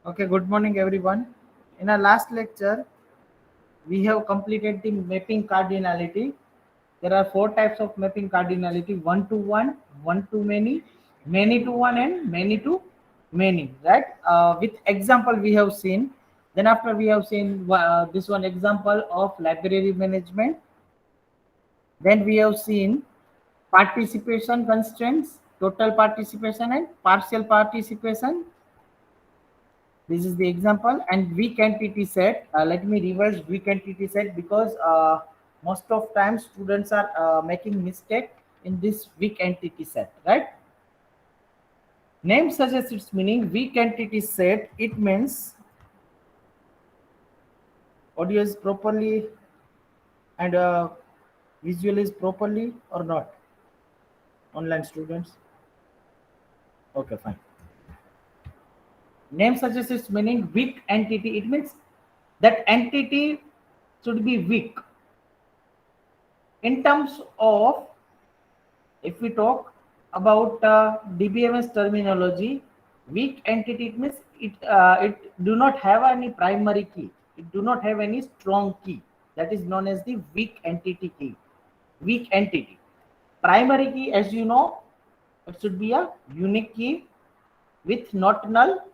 Okay, good morning everyone. In our last lecture, we have completed the mapping cardinality. There are four types of mapping cardinality: one to one to many to one, and many to many. Right? With example, we have seen. Then after we have seen this one example of library management. Then we have seen participation constraints, total participation, and partial participation. This is the example. And weak entity set, let me revise weak entity set because most of times students are making mistake in this weak entity set, right? Name suggests its meaning. Weak entity set, it means audio is properly and visual is properly or not. Online students, okay, fine. Name suggests its meaning. Weak entity, it means that entity should be weak in terms of. If we talk about DBMS terminology, weak entity, it means it do not have any primary key. It do not have any strong key. That is known as the weak entity key. Weak entity. Primary key, as you know, it should be a unique key with not null.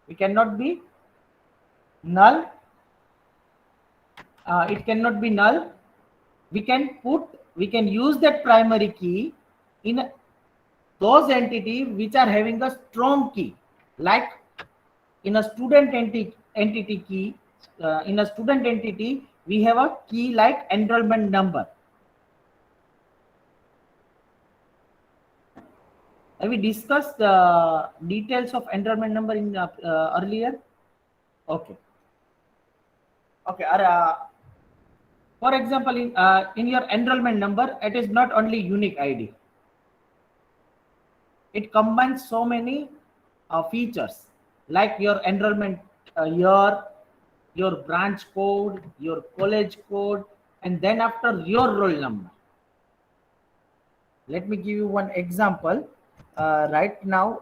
It cannot be null. It cannot be null. We can use that primary key in those entities which are having a strong key, like in a entity key. In a student entity, we have a key like enrollment number. Have we discussed the details of enrollment number in earlier? Okay. Okay. For example, in your enrollment number, it is not only unique ID. It combines so many features like your enrollment year, your branch code, your college code, and then after your roll number. Let me give you one example. Right now,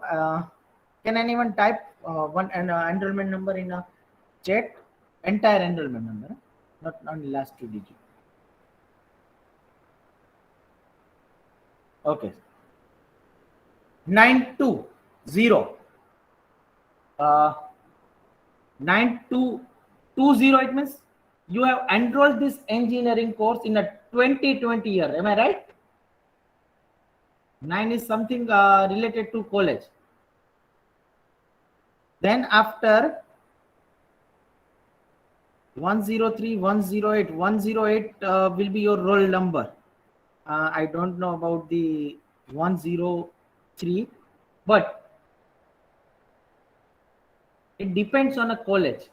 can anyone type one enrollment number in a chat? Entire enrollment number, not only last two digits. Okay, 920. 9220, it means you have enrolled this engineering course in a 2020 year. Am I right? 9 is something related to college. Then after 103, 108, 108 will be your roll number. I don't know about the 103, but it depends on a college.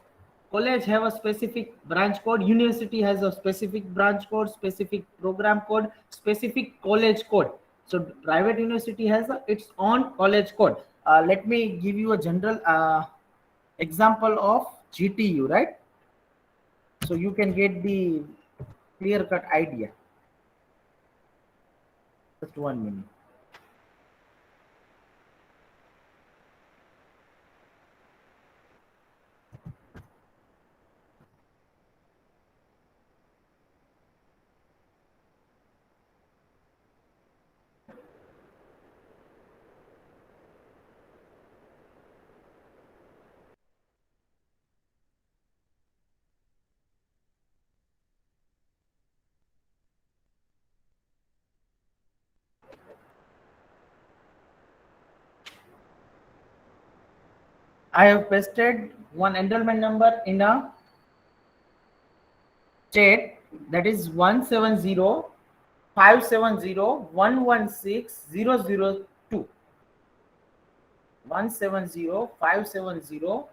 College have a specific branch code. University has a specific branch code, specific program code, specific college code. So private university has its own college code. Let me give you a general example of GTU, right? So you can get the clear cut idea. Just 1 minute. I have pasted one enrollment number in a chat, that is 170 570 116 002. 170 570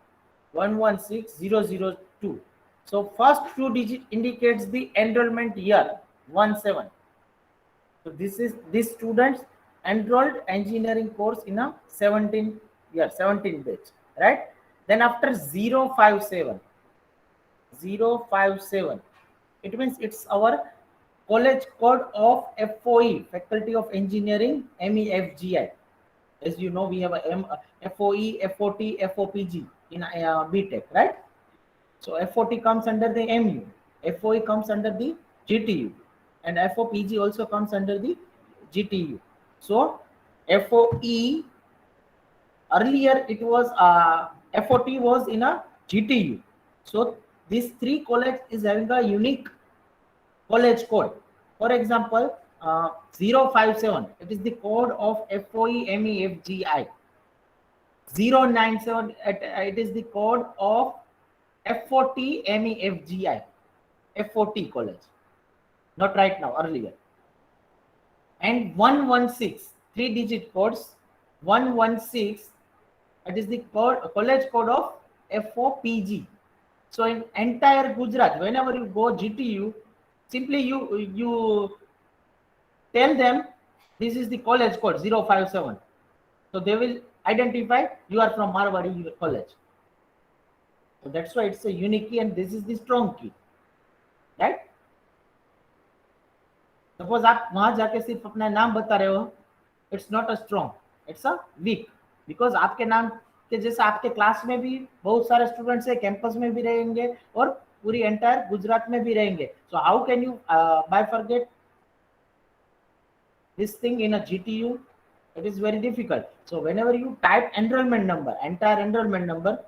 116 002. So first two digit indicates the enrollment year 17. So this students enrolled engineering course in a 17 year, 17 batch, right? Then after 057, 057, it means it's our college code of FOE, Faculty of Engineering, MEFGI. As you know, we have a FOE, FOT, FOPG. in BTech, right? So FOT comes under the MU, FOE comes under the GTU, and FOPG also comes under the GTU. So FOE, earlier it was FOT was in a GTU. So these three college is having a unique college code. For example, 057, it is the code of FOE MEFGI. 097, it is the code of FOT MEFGI. FOT college. Not right now, earlier. And 116, three-digit codes. 116, it is the college code of FOPG. So in entire Gujarat, whenever you go GTU, simply you tell them this is the college code 057. So they will identify you are from Marwari college. So that's why it's a unique key and this is the strong key, right? Suppose आप वहां जाके सिर्फ अपना नाम बता रहे हो, it's not a strong, it's a weak, because आपके नाम के जैसे आपके क्लास में भी बहुत सारे स्टूडेंट्स है, कैंपस में भी रहेंगे और पूरी एंटायर गुजरात में भी रहेंगे. So how can you bifurcate this thing in a GTU? It is very difficult. So whenever you type enrollment number, entire enrollment number,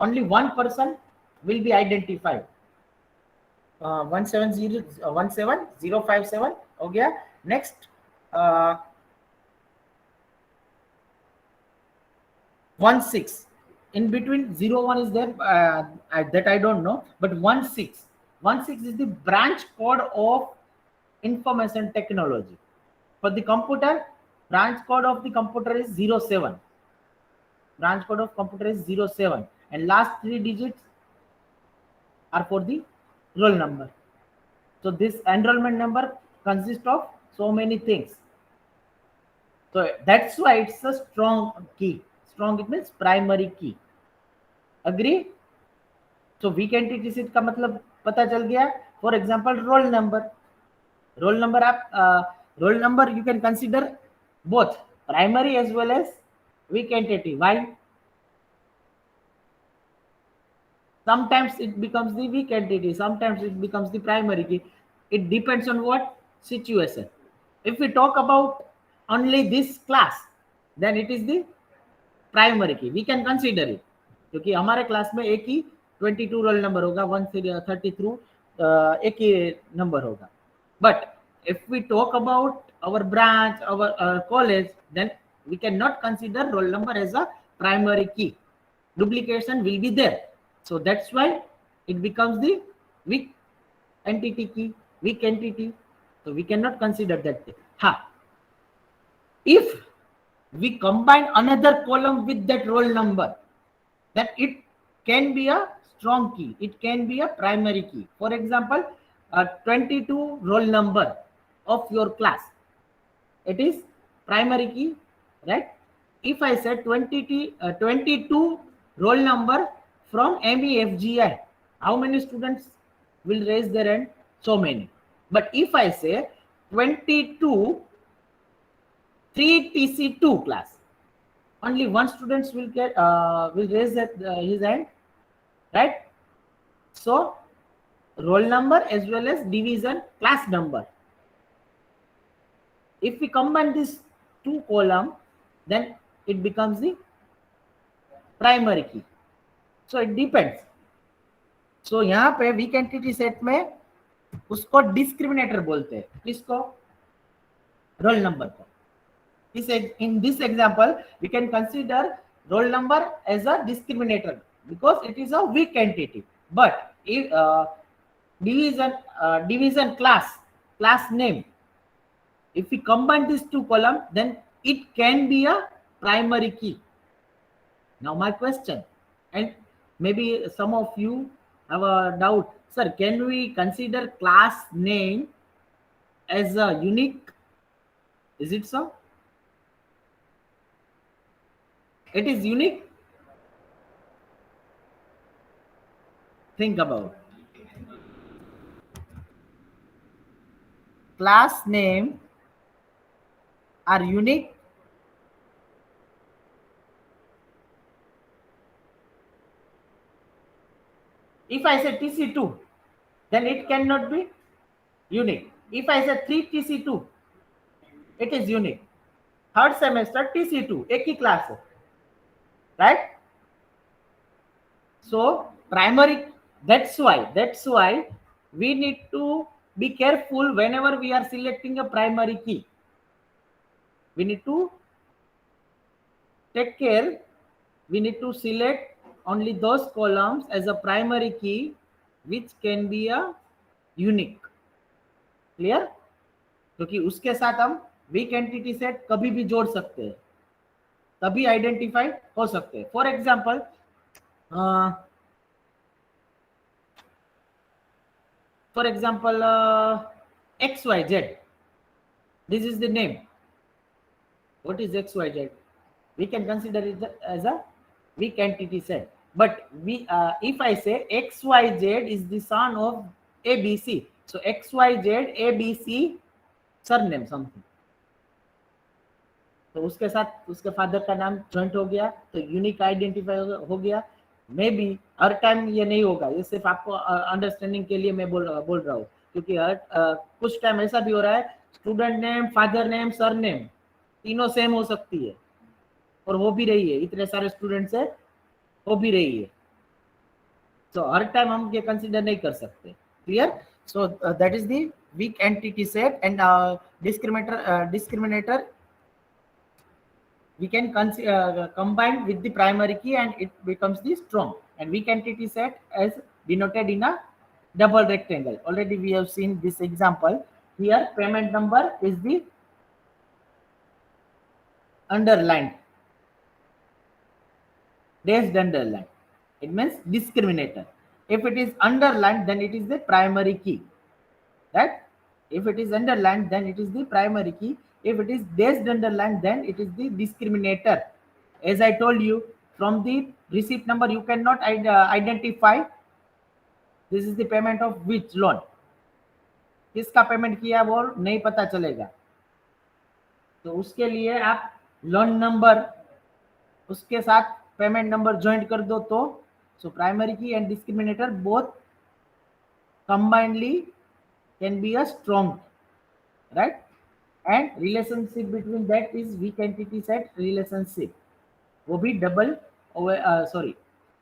only one person will be identified. 17057 हो गया. Next 16, in between 01 is there, that I don't know, but 16 is the branch code of information technology. For the computer, branch code of the computer is 07. Branch code of computer is 07, and last three digits are for the roll number. So this enrollment number consists of so many things. So that's why it's a strong key. Strong, it means primary key. Agree? So weak entity set का मतलब पता चल गया. For example, roll number. Roll number आप roll number you can consider both primary as well as weak entity. Why? Sometimes it becomes the weak entity, sometimes it becomes the primary key. It depends on what situation. If we talk about only this class, then it is the primary की, we can consider it, क्योंकि हमारे class में एक ही 22 roll number होगा, 1 से 30 through एक ही नंबर होगा. But if we talk about our branch, our college, then we cannot consider roll number as a primary key. Duplication will be there. So that's why it becomes the weak entity key, weak entity. So we cannot consider that thing. If we combine another column with that roll number, then it can be a strong key. It can be a primary key. For example, 22 roll number of your class. It is primary key, right? If I said 22 roll number from MEFGI, how many students will raise their hand? So many. But if I say 22 3TC2 class, only one student will get will raise his hand, right? So roll number as well as division class number. If we combine these two column, then it becomes the primary key. So it depends. So यहाँ पे weak entity set में उसको discriminator बोलते हैं. किसको? roll number को. In this example, we can consider roll number as a discriminator because it is a weak entity. But if division class name, if we combine these two columns, then it can be a primary key. Now my question, and maybe some of you have a doubt, sir, can we consider class name as a unique? Is it so? It is unique. Think about class name are unique. If I say TC2, then it cannot be unique. If I say 3 TC2, it is unique. Third semester TC2 एक ही class है, right? So primary, that's why we need to be careful whenever we are selecting a primary key. We need to take care. We need to select only those columns as a primary key which can be a unique. Clear? क्योंकि उसके साथ हम weak entity set कभी भी जोड़ सकते हैं, तभी आइडेंटिफाई हो सकते हैं. For example, XYZ. This is the name. What is XYZ? We can consider it as a weak entity set. But if I say XYZ is the son of ABC, so XYZ ABC surname something, तो उसके साथ उसके father का नाम joint हो गया, तो unique identify हो गया. मे बी हर टाइम ये नहीं होगा, ये सिर्फ आपको अंडरस्टैंडिंग के लिए मैं बोल रहा हूँ, क्योंकि कुछ टाइम ऐसा भी हो रहा है student name, father name, sir name तीनों सेम हो सकती है, और हो भी रही है, इतने सारे स्टूडेंट से हो भी रही है. तो हर टाइम हम ये कंसीडर नहीं कर सकते. Clear? So that is the weak entity set. And discriminator we can combine with the primary key and it becomes the strong. And weak entity set as denoted in a double rectangle. Already we have seen this example. Here payment number is the underlined, dashed underline. It means discriminator. If it is underlined, then it is the primary key, right? If it is underlined, then it is the primary key. If it is dashed underline, then it is the discriminator. As I told you, from the receipt number you cannot identify this is the payment of which loan. किसका payment किया वो नहीं पता चलेगा, तो उसके लिए आप लोन नंबर उसके साथ पेमेंट नंबर ज्वाइंट कर दो. तो सो प्राइमरी की and discriminator both combinedly can be a strong, right? And relationship between that is weak entity set relationship. वो भी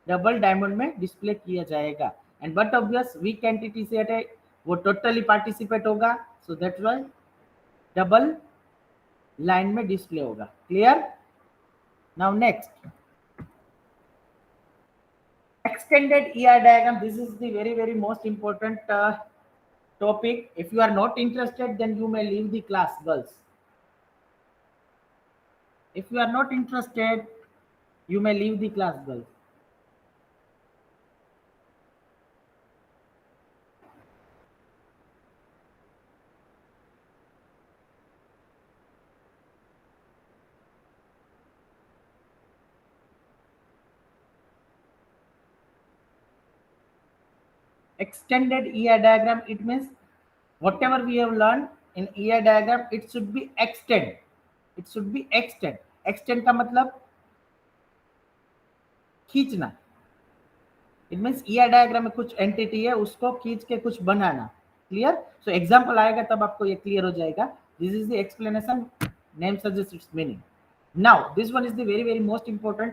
डबल डायमंड में डिस्प्ले किया जाएगा. And but obvious weak entity set है, वो टोटली पार्टिसिपेट होगा, so that's why double line में display होगा. Clear? Now next, extended ER diagram. This is the very most important topic. If you are not interested, then you may leave the class, girls. If you are not interested, you may leave the class, girls. Extended ER diagram, it means whatever we have learned in ER diagram, it should be extend. It should be extend. Extend का मतलब खींचना. It means ER diagram में कुछ entity है, उसको खींच के कुछ बनाना. क्लियर? सो एग्जांपल आएगा तब आपको ये क्लियर हो जाएगा. This is the explanation, name suggest it's meaning. Now this one is the very most important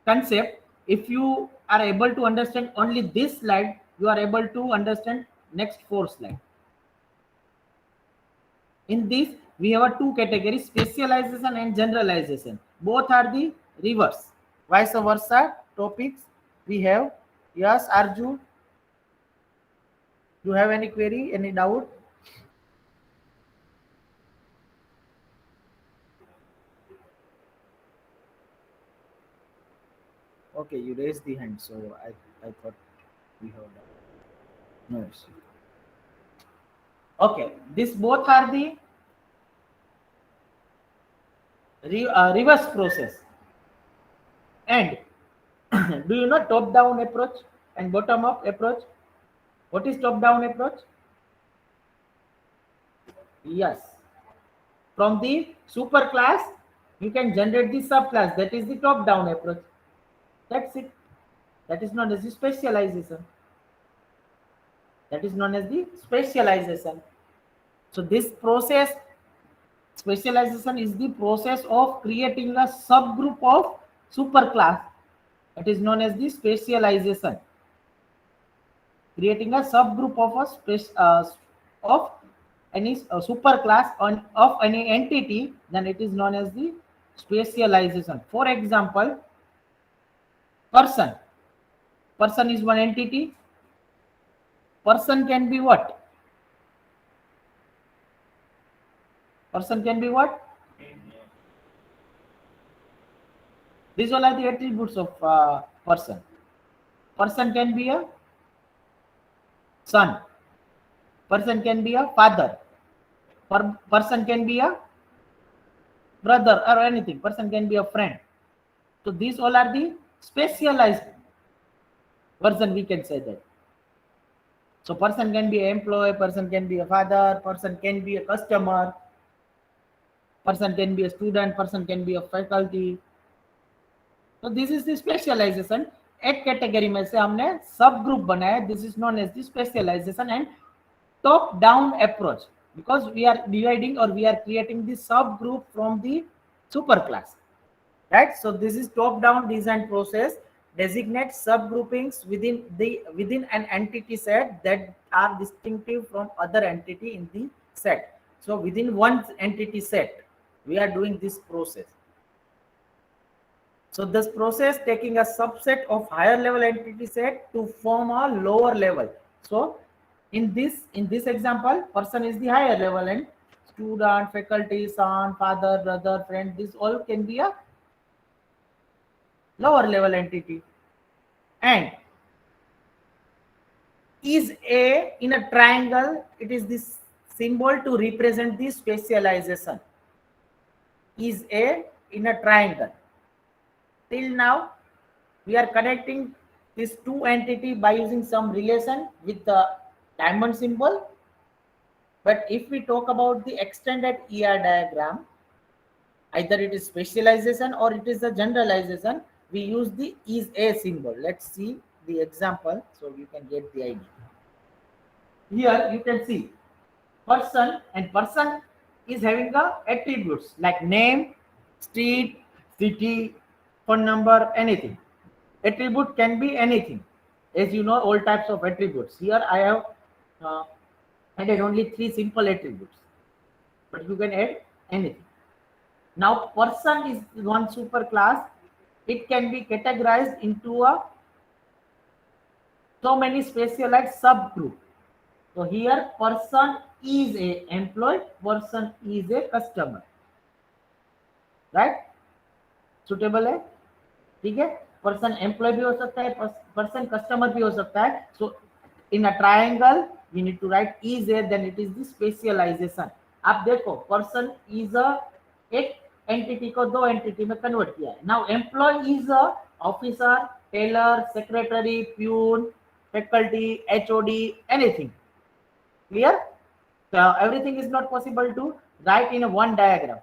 concept. If you are able to understand only this slide, you are able to understand next 4 slides. In this we have two categories, specialization and generalization. Both are the reverse, vice versa topics we have. Yes, Arju, do you have any query, any doubt? Okay, you raised the hand, so I thought we have done. No issue. Okay, this both are the reverse process. And do you know top down approach and bottom up approach? What is top down approach? Yes, from the super class you can generate the subclass, that is the top down approach. That's it. That is known as the specialization. That is known as the specialization. So this process, specialization, is the process of creating a subgroup of superclass. That is known as the specialization. Creating a subgroup of a of any superclass on of any entity, then it is known as the specialization. For example, person. Person is one entity. Person can be what? Person can be what? These all are the attributes of person. Person can be a son. Person can be a father. Person can be a brother or anything. Person can be a friend. So these all are the specialized version, we can say that. So person can be an employee, person can be a father, person can be a customer, person can be a student, person can be a faculty. तो this is the specialization. एक category में से हमने सब group बनाया. This is known as the specialization and top down approach, because we are dividing or we are creating the subgroup from the superclass, right? So this is top down design process. Designate subgroupings within an entity set that are distinctive from other entity in the set. So within one entity set we are doing this process. So this process taking a subset of higher level entity set to form a lower level. So in this example, person is the higher level and student, faculty, son, father, brother, friend, this all can be a lower level entity. And is A in a triangle, it is this symbol to represent the specialization. Is A in a triangle. Till now we are connecting these two entity by using some relation with the diamond symbol. But if we talk about the extended ER diagram, either it is specialization or it is the generalization, we use the is A symbol. Let's see the example so you can get the idea. Here you can see person, and person is having the attributes like name, street, city, phone number, anything. Attribute can be anything. As you know, all types of attributes. Here I have uh, added only 3 simple attributes, but you can add anything. Now person is one superclass. It can be categorized into a so many specialized subgroup. So here person is a employee, person is a customer, right? Suitable है, ठीक है. Person employ भी हो सकता है, person customer भी हो सकता है. So in a triangle we need to write is a, then it is the specialization. आप देखो पर्सन इज अ एक एंटिटी को दो एंटिटी में कन्वर्ट किया है. Now employ is a officer, teller, secretary, peon, faculty, HOD, anything. Clear? Everything is not possible to write in a one diagram.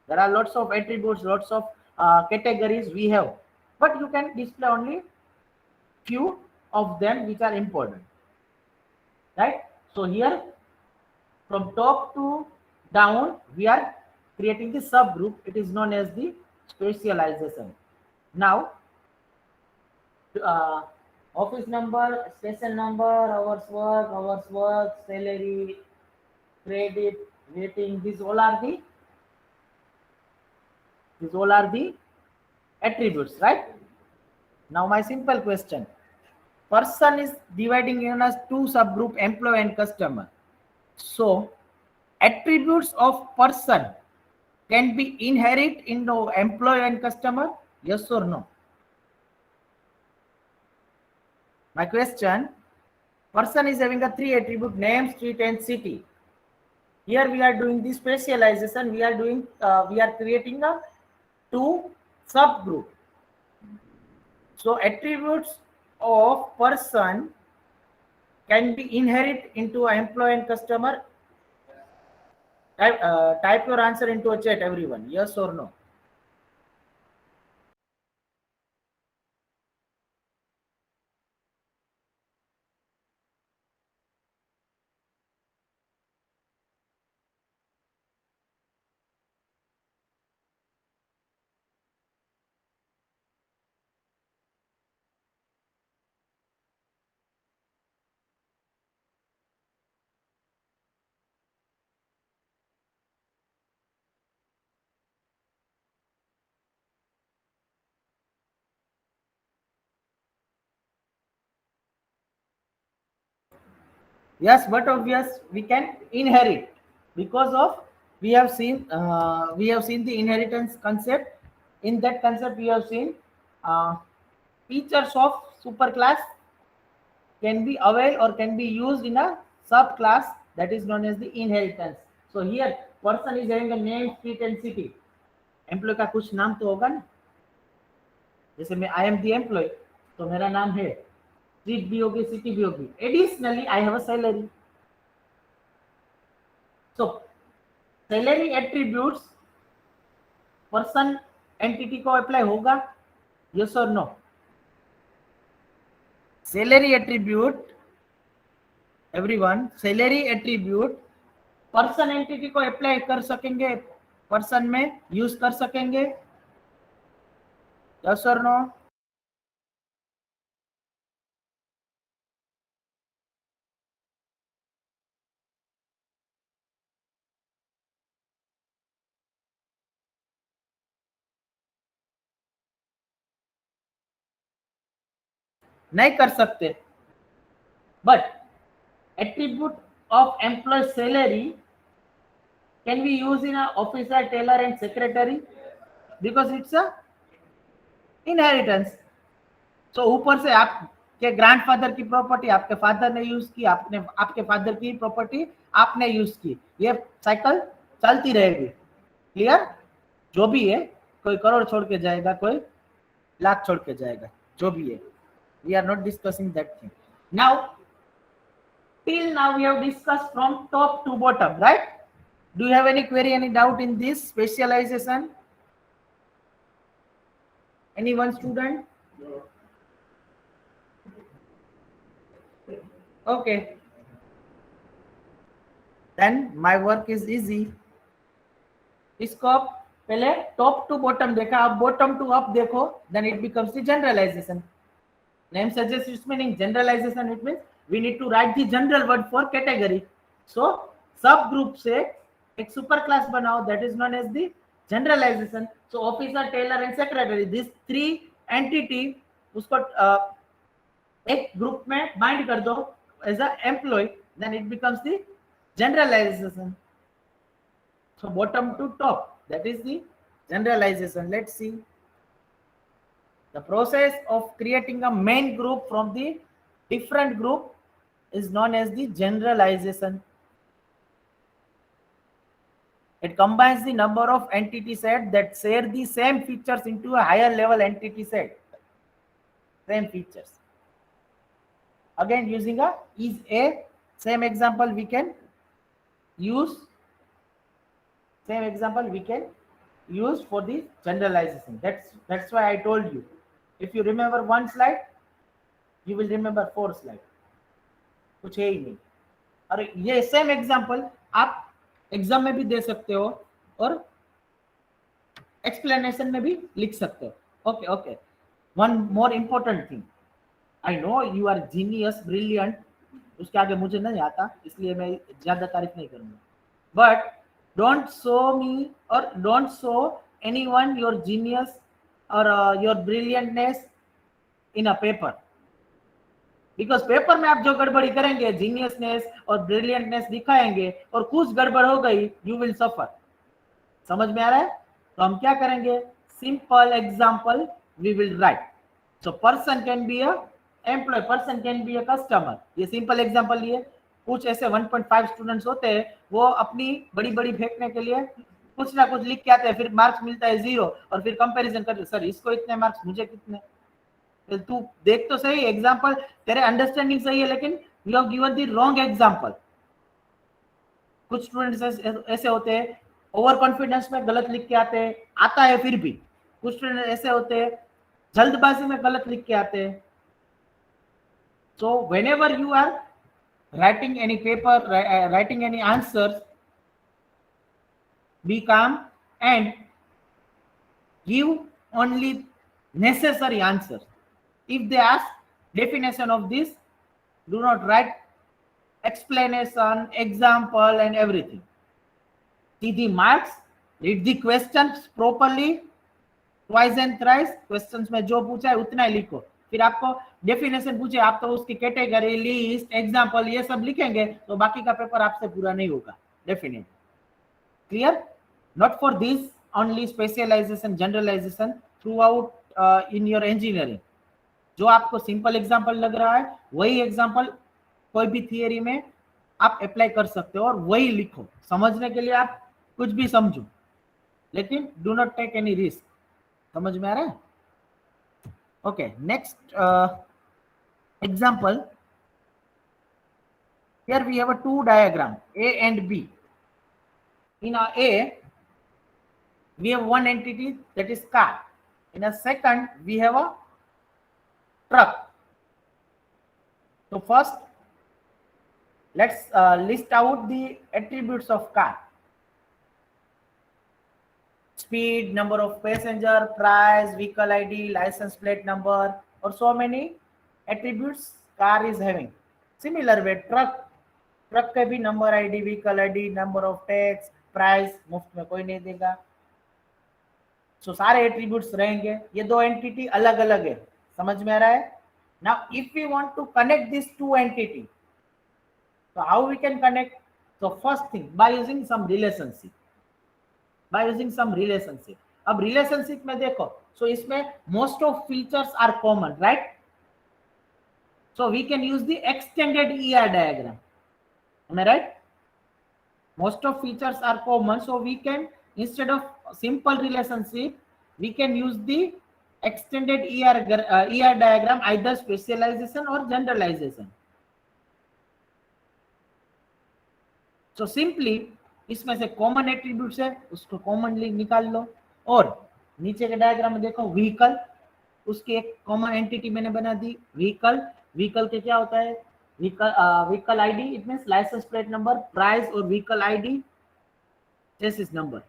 There are lots of attributes, lots of categories we have, but you can display only few of them which are important, right? So here from top to down we are creating the subgroup. It is known as the specialization. Now office number, station number, hours work, salary, credit, rating, these all are the attributes, right? Now my simple question. Person is dividing in as two subgroup, employee and customer. So attributes of person can be inherent in the employee and customer, yes or no? My question, person is having a 3 attribute, name, street and city. Here we are doing the specialization. We are creating a 2 subgroup. So attributes of person can be inherent into employee and customer. Type your answer into a chat, everyone. Yes or no? Yes, but obvious we can inherit because of we have seen the inheritance concept. In that concept, we have seen uh, features of superclass can be availed or can be used in a subclass that is known as the inheritance. So here person is having a name, street and city. Employ का कुछ नाम तो होगा ना, जैसे मैं I am the employ तो मेरा नाम है, स्ट्रीट भी होगी, सिटी भी होगी. Additionally I have a salary. So salary attributes person entity को अप्लाई होगा, यस और no? Salary attribute everyone, salary attribute person entity को अप्लाई कर सकेंगे, पर्सन में यूज कर सकेंगे, यस और नो? नहीं कर सकते. But attribute of employee salary can be used in a officer, tailor and secretary because it's a inheritance. So ऊपर से आपके ग्रैंडफादर की प्रॉपर्टी आपके फादर ने यूज की, आपने आपके फादर की प्रॉपर्टी आपने यूज की, ये साइकिल चलती रहेगी. क्लियर? जो भी है, कोई करोड़ छोड़ के जाएगा, कोई लाख छोड़ के जाएगा, जो भी है. We are not discussing that thing now. Till now we have discussed from top to bottom, right? Do you have any query, any doubt in this specialization? Any one student? Okay, then my work is easy. इसको आप पहले top to bottom देखा, आप bottom to up देखो, then it becomes the generalization. Name suggests its meaning. Generalization, it means we need to write the general word for category. So subgroup से एक super class बनाओ, that is known as the generalization. So officer, tailor and secretary, these three entity उसको एक group में bind कर दो as a employee, then it becomes the generalization. So bottom to top, that is the generalization. Let's see. The process of creating a main group from the different group is known as the generalization. It combines the number of entity set that share the same features into a higher level entity set. Same features. Again, using a is a same example we can use. Same example we can use for the generalization. That's why I told you. If you remember one slide, you will remember 4 slide. कुछ है ही नहीं. और ये same example आप exam में भी दे सकते हो और एक्सप्लेनेशन में भी लिख सकते हो. Okay okay, one more important thing. I know you are genius, brilliant, उसके आगे मुझे नहीं आता, इसलिए मैं ज्यादा तारीफ नहीं करूंगा. But don't show me or don't show anyone your genius or your brilliantness in a paper, because paper में आप जो गड़बड़ी करेंगे, जीनियसनेस और ब्रिलियंटनेस दिखाएंगे और कुछ गड़बड़ हो गई, यू विल सफर. समझ में आ रहा है? तो हम क्या करेंगे, simple example we will write. So person can be a employ, person can be a customer. ये सिंपल एग्जांपल लिए. कुछ ऐसे 1.5 स्टूडेंट्स होते हैं, वो अपनी बड़ी बड़ी फेंकने के लिए कुछ ना कुछ लिख के आते हैं, फिर मार्क्स मिलता है 0 और फिर कंपैरिजन करते, सर इसको इतने मार्क्स, मुझे कितने. तू देख तो सही, एग्जांपल तेरे अंडरस्टैंडिंग सही है, लेकिन you have given the wrong example. कुछ स्टूडेंट्स ऐसे होते हैं, ओवर कॉन्फिडेंस में गलत लिख के आते हैं, आता है फिर भी. कुछ स्टूडेंट ऐसे होते हैं, जल्दबाजी में गलत लिख के आते हैं. So whenever you are writing any paper, writing any answers, be calm and give only necessary answers. If they ask definition of this, do not write explanation, example and everything. See the marks, read the questions properly, twice and thrice. Questions में जो पूछा है उतना ही लिखो, फिर आपको definition पूछे, आप तो उसकी कैटेगरी, लिस्ट, एग्जांपल ये सब लिखेंगे तो बाकी का पेपर आपसे पूरा नहीं होगा definitely. Clear? Not for this only specialization, generalization throughout in your engineering. जो आपको सिंपल एग्जांपल लग रहा है वही एग्जांपल कोई भी थियरी में आप अप्लाई कर सकते हो और वही लिखो। समझने के लिए आप कुछ भी समझो, लेकिन do not take any risk. समझ में आ रहा है? Okay, next example. Here we have a two diagram, A and B. In A, we have one entity, that is car. In a second, we have a truck. So first, let's list out the attributes of car. Speed, number of passenger, price, vehicle ID, license plate number, or so many attributes car is having. Similar way, truck का भी number ID, vehicle ID, number of tax, price, मुफ्त में कोई नहीं देगा। सो सारे attributes रहेंगे। ये दो एंटिटी अलग अलग है, समझ में आ रहा है? Now if we want to connect this to entity, तो how we can connect? So first thing, by using some relationship, by using some relationship. अब रिलेशनशिप में देखो, सो इसमें most of features are common, right? So we can use the extended ER diagram. Am I right? Most of features are common, so we can, instead of simple relationship, we can use the extended ER diagram, either specialization or generalization. So simply इसमें से common attributes है, उसको commonly निकाल लो। और नीचे के diagram में देखो, व्हीकल, उसकी एक कॉमन एंटिटी मैंने बना दी, व्हीकल। व्हीकल के क्या होता है? Vehicle ID, it means licence plate number, price और व्हीकल आईडी, चेसिस नंबर।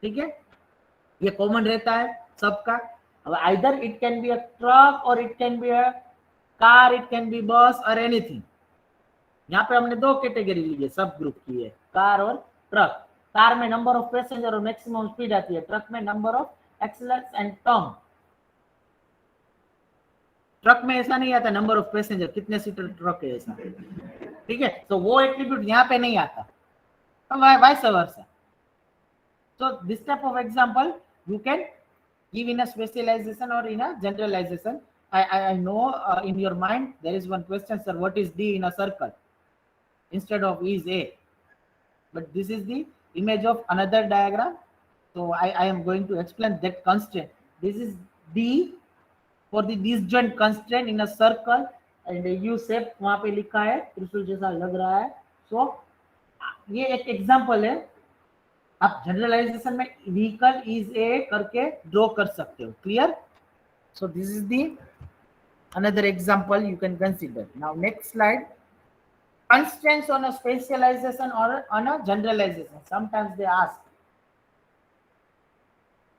ठीक है, ये कॉमन रहता है सबका। अब either it can be a truck और it can be a car, it can be bus और एनीथिंग। यहाँ पे हमने दो कैटेगरी ली है, सब ग्रुप की है, कार और ट्रक। कार में नंबर ऑफ पैसेंजर और मैक्सिमम स्पीड आती है, ट्रक में number of axles and turn. Truck में ऐसा नहीं आता नंबर ऑफ पैसेंजर, कितने सीटर ट्रक है ऐसा। ठीक है, तो वो एट्रीब्यूट यहाँ पे नहीं आता, तो vice versa. So this type of example you can give in a specialization or in a generalization. I know in your mind there is one question, sir, what is D in a circle instead of is A? But this is the image of another diagram. So I am going to explain that constraint. This is D for the disjoint constraint in a circle, and U shape वहाँ पे लिखा है, त्रिशूल जैसा लग रहा है। So ये एक एग्जाम्पल है। आप जनरलाइजेशन में व्हीकल इज ए करके ड्रॉ कर सकते हो। Clear? So this is the another example you can consider. Now next slide, constraints on a specialization or on a generalization. Sometimes they ask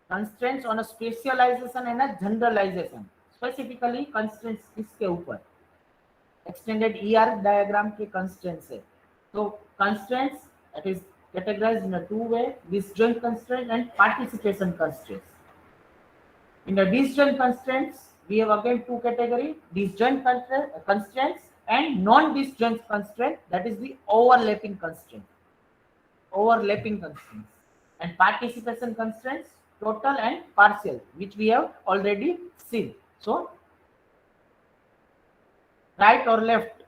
constraints on a specialization and a generalization. Specifically constraints किसके ऊपर? extended ER diagram के constraints है। तो constraints that is categorized in a two-way, disjoint constraint and participation constraints. In the disjoint constraints, we have again two categories, disjoint constraints and non-disjoint constraint, that is the overlapping constraint. Overlapping constraints. And participation constraints, total and partial, which we have already seen. So, right or left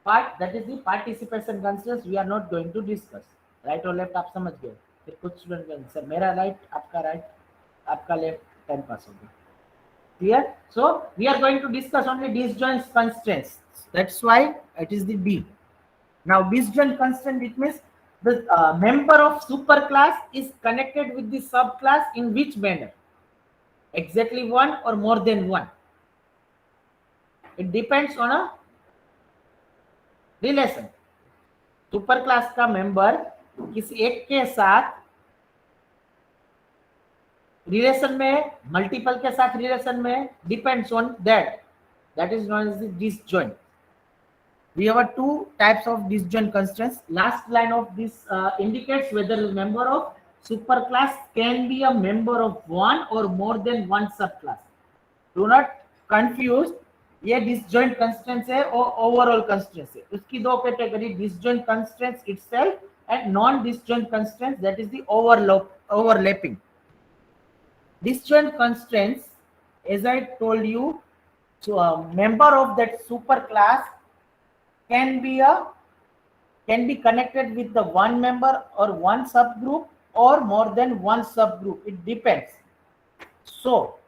part, that is the participation constraints, we are not going to discuss. Right or left आप समझ गए? फिर कुछ student का answer, मेरा right, आपका right, आपका left, time pass हो गया। Clear? So we are going to discuss only disjoint constraints. That's why it is the B. Now disjoint constraint, it means the member of superclass is connected with the subclass in which manner? Exactly one or more than one. It depends on a relation. Super class का member किसी एक के साथ relation में, multiple के साथ relation में, depends on that is known as the disjoint. We have two types of disjoint constraints. Last line of this indicates whether the member of superclass can be a member of one or more than one subclass. Do not confuse, ये disjoint constraints है और overall constraints है। उसकी दो category, disjoint constraints itself and non disjoint constraints, that is the overlapping. Disjoint constraints, as I told you, so a member of that superclass can be connected with the one member or one subgroup or more than one subgroup. It depends. So,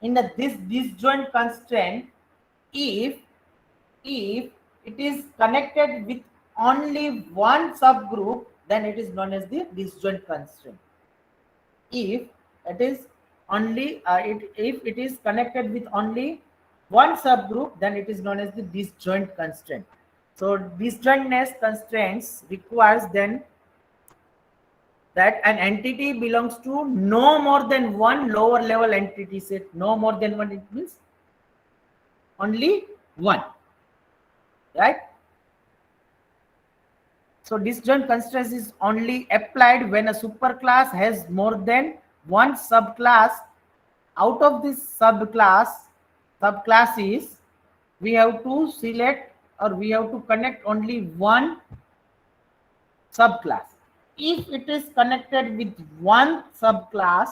in this disjoint constraint, if it is connected with only one subgroup, then it is known as the disjoint constraint. If it is if it is connected with only one subgroup, then it is known as the disjoint constraint. So disjointness constraints requires then that an entity belongs to no more than one lower level entity set. No more than one, it means only one, right? So disjoint constraints is only applied when a superclass has more than one subclass. Out of this subclasses, we have to select or we have to connect only one subclass. If it is connected with one subclass,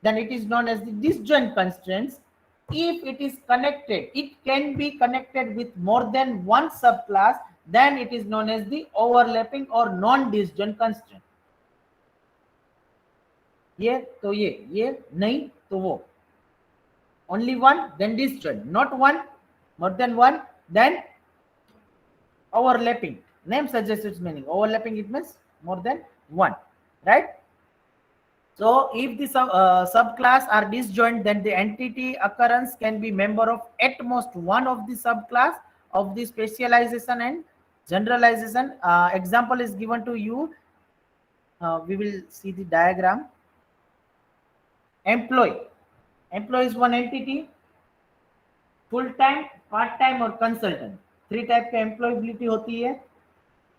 then it is known as the disjoint constraints. If it is connected, it can be connected with more than one subclass, then it is known as the overlapping or non-disjoint constraint. ये तो ये नहीं तो वो, only one then disjoint, not one, more than one, then overlapping. Name suggests its meaning. Overlapping, it means more than one, right? So if the subclass are disjoint, then the entity occurrence can be member of at most one of the subclass of the specialization and generalization. Example is given to you. We will see the diagram. Employee is one entity, full time, part time और consultant. Three type का employability होती है.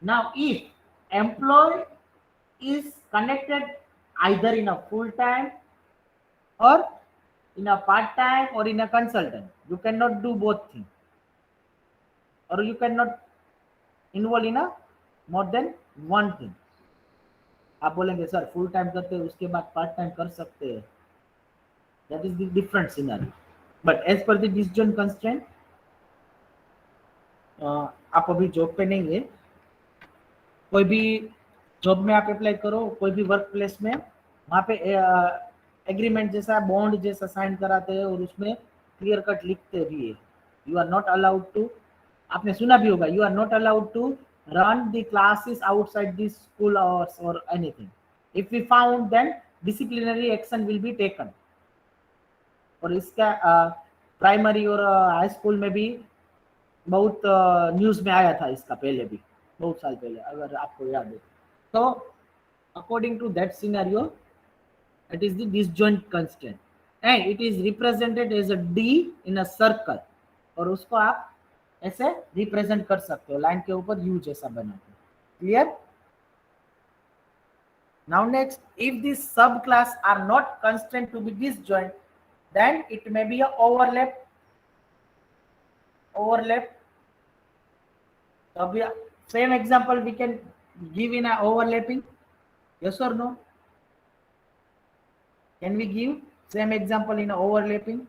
Now if employee is connected either in a full time or in a part time or in a consultant, you cannot do both things, or you cannot involve in a more than one thing. आप बोलेंगे sir full time करते हैं उसके बाद part time कर सकते हैं, that is the different scenario. But as per the disjoint constraint, आप अभी जॉब पे नहीं है, कोई भी जॉब में आप अप्लाई करो, कोई भी वर्क प्लेस में, वहाँ पे एग्रीमेंट जैसा बॉन्ड जैसा साइन कराते हैं और उसमें क्लियर कट लिखते भी है, you are not allowed to, आपने सुना भी होगा, you are not allowed to run the classes outside the school hours और anything. If we found then disciplinary action will be taken. और इसका प्राइमरी और हाई स्कूल में भी बहुत न्यूज़ में आया था इसका, पहले भी बहुत साल पहले, अगर आपको याद है तो. According to that scenario, it is the disjoint constraint and it is represented as a D in a circle, और उसको आप ऐसे रिप्रेजेंट कर सकते हो लाइन के ऊपर यू जैसा बना के. Clear? Now next, if these subclass are not constrained to be disjoint, then it may be a overlap. So same example we can give in a overlapping. Yes or no? Can we give same example in a overlapping?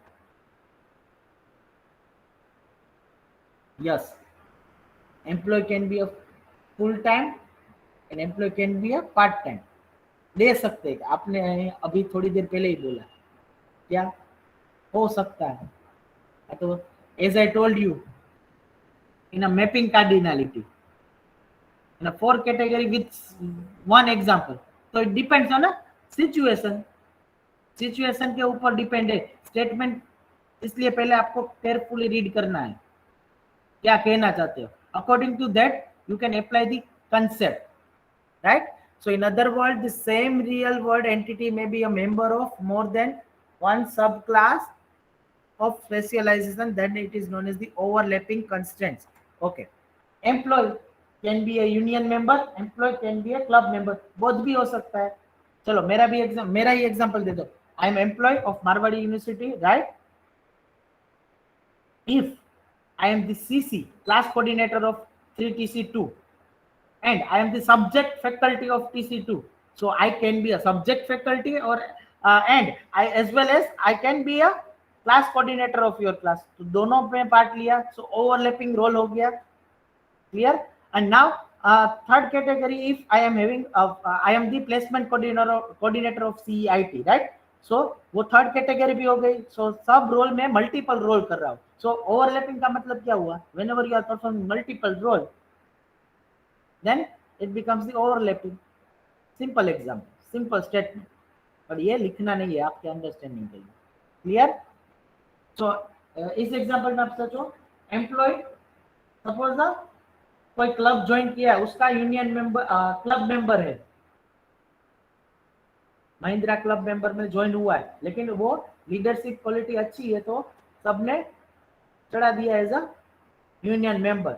Yes. Employee can be a full time and employee can be a part time. ले सकते हैं, आपने अभी थोड़ी देर पहले ही बोला, क्या हो सकता है. तो as I told you, in a mapping cardinality, in a 4 category with one example, so it depends on a situation के ऊपर डिपेंड है स्टेटमेंट, इसलिए पहले आपको केयरफुली रीड करना है क्या कहना चाहते हो. According to that you can apply the concept, right? So in other words, the same real world entity may be a member of more than one subclass of specialization, then it is known as the overlapping constraints. Okay. Employee can be a union member, employee can be a club member, both भी हो सकता है. चलो मेरा ही example दे दो. I am employee of Marwadi University, right? if I am the CC, class coordinator of 3TC2, and I am the subject faculty of TC2, so I can be a subject faculty or and I as well as I can be a class coordinator of your class. तो दोनों में part लिया, so overlapping role हो गया. Clear? And now third category, if I am having I am the placement coordinator of CEIT, right? So वो third category भी हो गई. So सब रोल में मल्टीपल रोल कर रहा हूँ. So ओवरलैपिंग का मतलब क्या हुआ? Whenever you are performing multiple role, then it becomes the overlapping. Simple example, simple statement. पर ये लिखना नहीं है आपके अंडरस्टैंडिंग के लिए. क्लियर? सो इस एग्जांपल में आप सोचो, एम्प्लॉय सपोज कोई क्लब ज्वाइन किया है, उसका यूनियन मेंबर क्लब मेंबर है, महिंद्रा क्लब मेंबर में ज्वाइन हुआ है, लेकिन वो लीडरशिप क्वालिटी अच्छी है तो सबने चढ़ा दिया as a union member.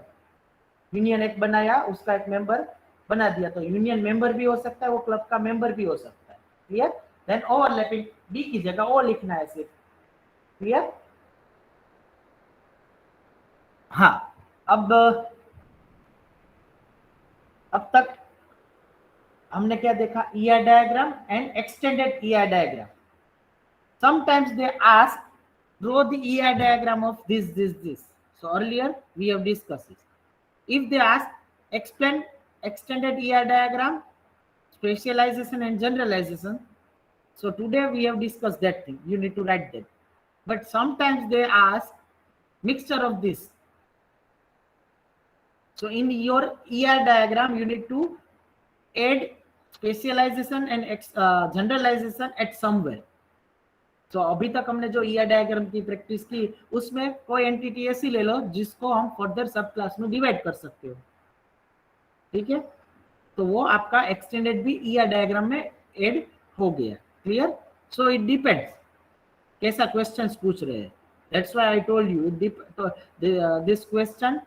Union एक बनाया, उसका एक मेंबर बना दिया, तो यूनियन मेंबर भी हो सकता है, वो क्लब का मेंबर भी हो सकता है. क्लियर? देन ओवरलैपिंग, डी की जगह ओ लिखना है सिर्फ. क्लियर? हाँ, अब तक हमने क्या देखा? ER diagram and extended ER diagram. Sometimes they ask, draw the EI diagram of this. So earlier we have discussed it. If they ask, explain extended EI diagram, specialization and generalization. So today we have discussed that thing. You need to write that. But sometimes they ask mixture of this. So in your EI diagram, you need to add specialization and generalization at somewhere. तो अभी तक हमने जो ER diagram की practice की, उसमें कोई entity ऐसी ले लो जिसको हम फर्दर सब क्लास में डिवाइड कर सकते हो. ठीक है? तो वो आपका एक्सटेंडेड भी ईआर डायग्राम में ऐड हो गया. क्लियर? सो इट डिपेंड्स कैसा क्वेश्चंस पूछ रहे हैं. That's why I told you this question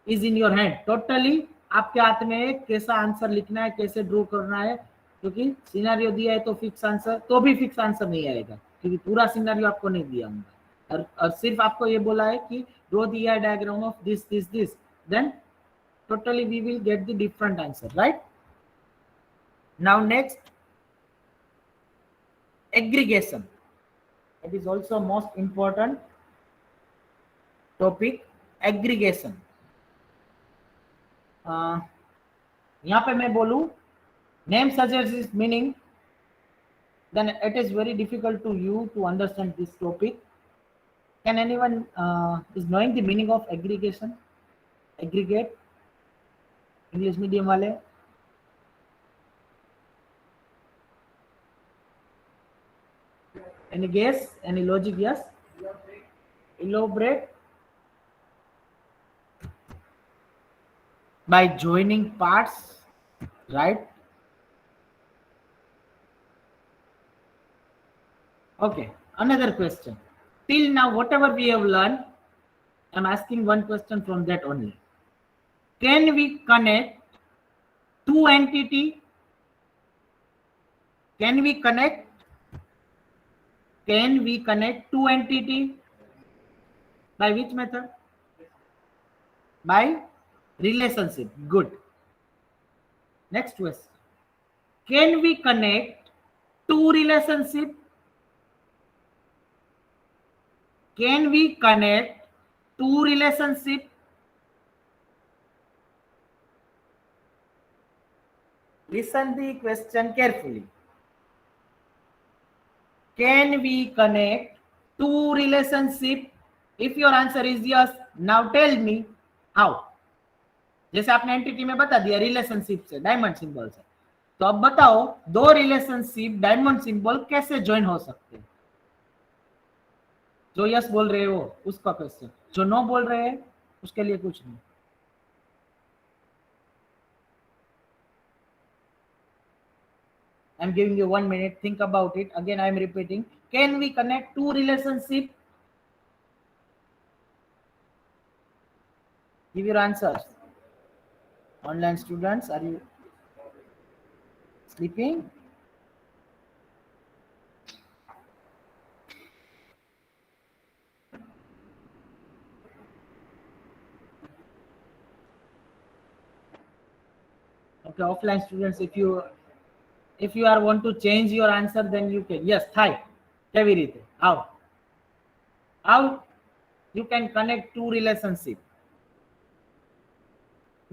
is in your hand. Totally आपके हाथ में है कैसा आंसर लिखना है, कैसे ड्रॉ करना है. क्योंकि सिनेरियो दिया है तो फिक्स आंसर, तो भी फिक्स आंसर नहीं आएगा क्योंकि पूरा सिनेरियो आपको नहीं दिया होगा, और सिर्फ आपको ये बोला है कि draw the ER diagram of this, then totally we will get the different answer, right? Now next, aggregation. It is also most important topic, aggregation. यहाँ पे मैं बोलूँ name suggests its meaning, then it is very difficult to you to understand this topic. Can anyone is knowing the meaning of aggregation? Aggregate, English medium वाले? Any guess? Any logic? Yes. Elaborate. By joining parts, right? Okay, another question. Till now, whatever we have learned, I'm asking one question from that only. Can we connect two entity? Can we connect two entity? By which method? By relationship. Good. Next question. Can we connect two relationship? Can we connect two relationship? Listen the question carefully. Can we connect two relationship? If your answer is yes, now tell me how. जैसे आपने entity में बता दिया relationship से, diamond symbol से, तो अब बताओ दो रिलेशनशिप डायमंड सिंबल कैसे ज्वाइन हो सकते हैं. जो यस बोल रहे हो उसका क्वेश्चन, जो नो बोल रहे हैं उसके लिए कुछ नहीं. I'm giving you 1 minute. Think about it. Again, I'm repeating. Can we connect two relationship? Give your answers. Online students, are you sleeping? Okay, offline students, if you are want to change your answer, then you can. Yes, થાય કેવી રીતે? How you can connect two relationship?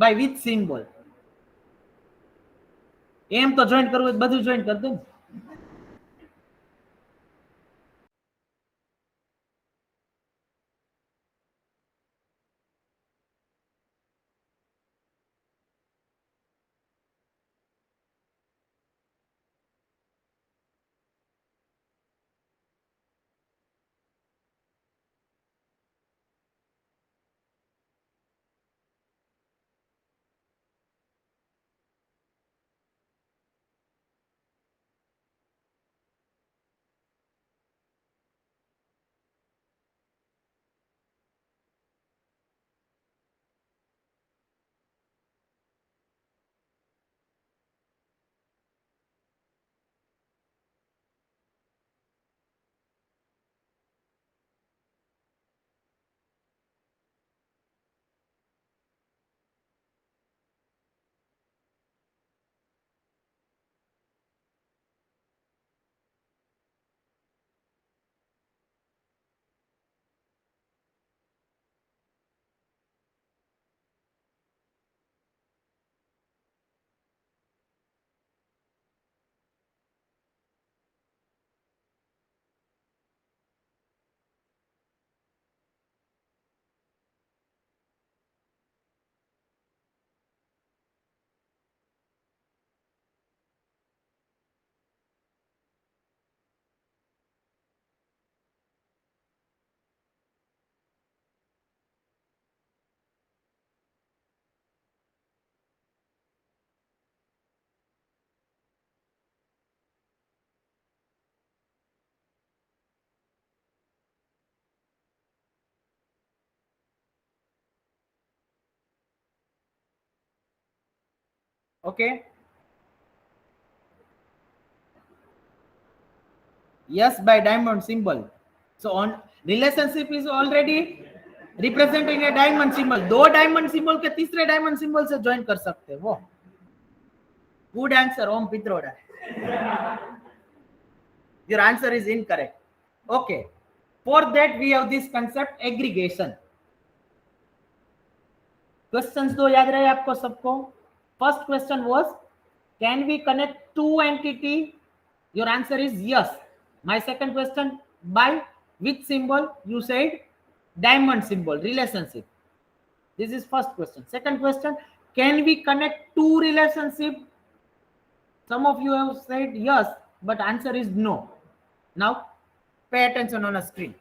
By which symbol? એમ તો joint કરવું હોય બધું joint કરી દો ને. Okay. Yes, by diamond symbol. So on relationship is already representing a diamond symbol. दो diamond symbol के तीसरे diamond symbol से join कर सकते हैं वो. Good answer, Om Pitroda. Your answer is incorrect. Okay. For that we have this concept aggregation. Questions दो याद रहे आपको सबको. First question was, can we connect two entity? Your answer is yes. My second question, by which symbol? You said diamond symbol, relationship. This is first question. Second question, can we connect two relationship? Some of you have said yes, but answer is no. Now pay attention on a screen.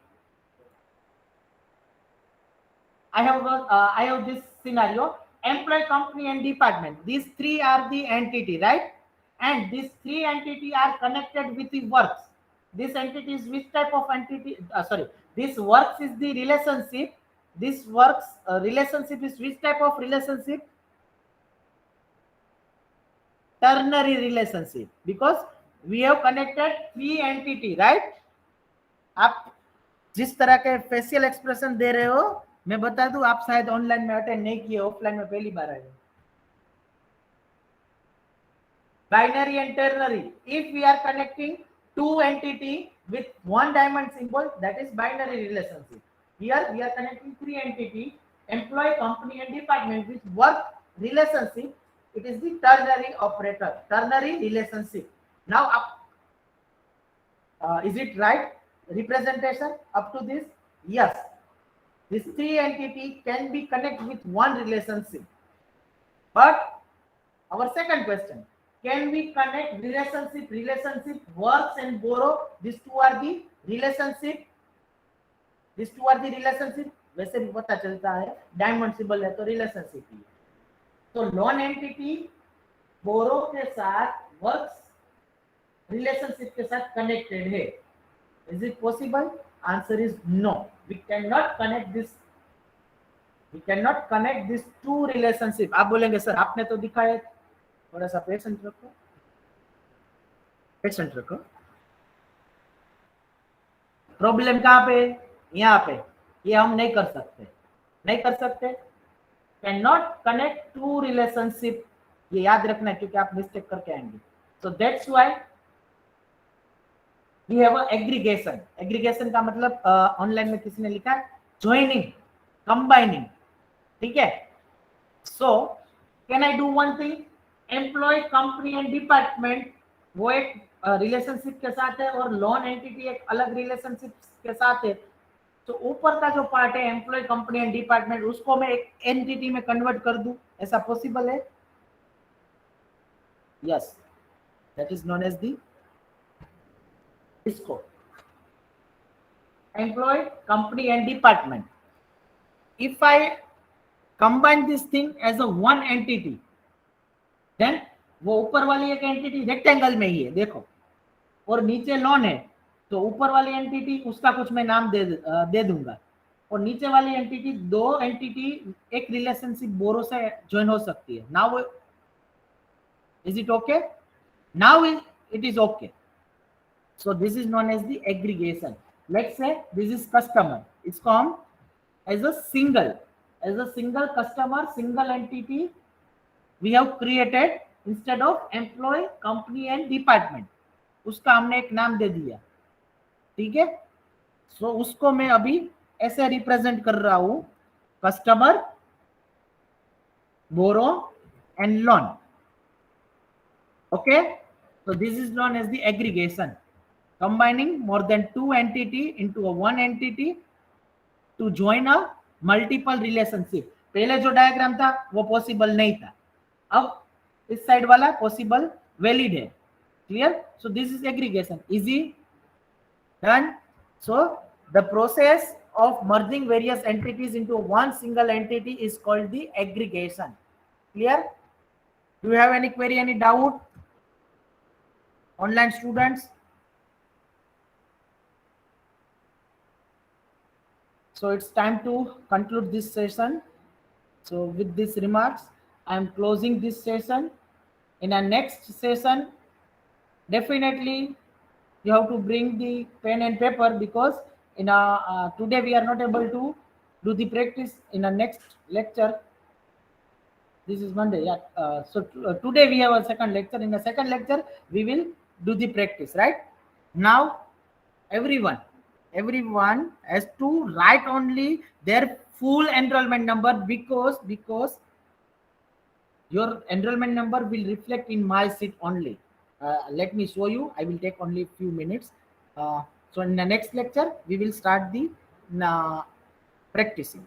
I have this scenario: employee, company, and department. These three are the entity, right? And these three entity are connected with the works. This entity is which type of entity? This works is the relationship. This works relationship is which type of relationship? Ternary relationship, because we have connected three entity, right? आप जिस तरह के facial expression दे रहे हो, मैं बता दूं, आप शायद ऑनलाइन में अटेंड नहीं किए, ऑफलाइन में पहली बार आए. Binary and ternary. If we are connecting two entity with one diamond symbol, that is binary relationship. Here we are connecting three entity, employee, company, and department with work relationship. It is the ternary operator, ternary relationship. Now, is it right representation up to this? Yes. These three entity can be connected with one relationship. But our second question, can we connect relationship, works and borrow? These two are the relationship. These two are the relationship. वैसे भी पता चलता है diamond symbol है तो relationship ही है. तो loan entity बोरो के साथ वर्क्स रिलेशनशिप के साथ कनेक्टेड है. Is it possible? Answer is no. We cannot connect this. We cannot connect these two relationship. आप बोलेंगे सर आपने तो दिखाया. थोड़ा सा पेशेंट रखो, पेशेंट रखो. प्रॉब्लम कहाँ पे? यहाँ पे. ये हम नहीं कर सकते, नहीं कर सकते. Can not connect to relationship ये याद रखना है क्योंकि आप मिस्टेक करके आएंगे. So that's why we have a aggregation. Aggregation का मतलब ऑनलाइन में किसी ने लिखा है joining, combining. ठीक है. So can I do one thing? Employee, company and department वो एक रिलेशनशिप के साथ है और लोन एंटिटी एक अलग रिलेशनशिप के साथ है. तो ऊपर का जो पार्ट है एम्प्लॉय, कंपनी एंड डिपार्टमेंट, उसको मैं एक एंटिटी में कन्वर्ट कर दूं, ऐसा पॉसिबल है? Yes, that is known as the इसको employ, company and department. If I combine this thing as a one entity, then वो ऊपर वाली एक एंटिटी रेक्टेंगल में ही है देखो, और नीचे लोन है, तो ऊपर वाली एंटिटी उसका कुछ मैं नाम दे दूंगा, और नीचे वाली एंटिटी, दो एंटिटी एक रिलेशनशिप बोरो से ज्वाइन हो सकती है. Now is it okay? Now it is okay. So this is known as the aggregation. Let's say this is customer, इसको हम as a single customer, single entity we have created instead of employ, company and department. उसका हमने एक नाम दे दिया. ठीक है. सो उसको मैं अभी ऐसे रिप्रेजेंट कर रहा हूं, customer, borrow and loan. Okay. So this is known as the aggregation, combining more than two entity into a one entity to join a multiple relationship. पहले जो डायग्राम था वो पॉसिबल नहीं था, अब इस साइड वाला पॉसिबल, वैलिड है. Clear? So this is aggregation. Easy, done. So the process of merging various entities into one single entity is called the aggregation. Clear? Do you have any query, any doubt? Online students? So it's time to conclude this session. So with these remarks, I am closing this session. In our next session, definitely you have to bring the pen and paper, because in today we are not able to do the practice. In our next lecture, this is Monday, yeah. Today we have a second lecture. In the second lecture, we will do the practice, right? Now, everyone has to write only their full enrollment number, because your enrollment number will reflect in my sheet only. Let me show you. I will take only a few minutes. So in the next lecture, we will start the practicing.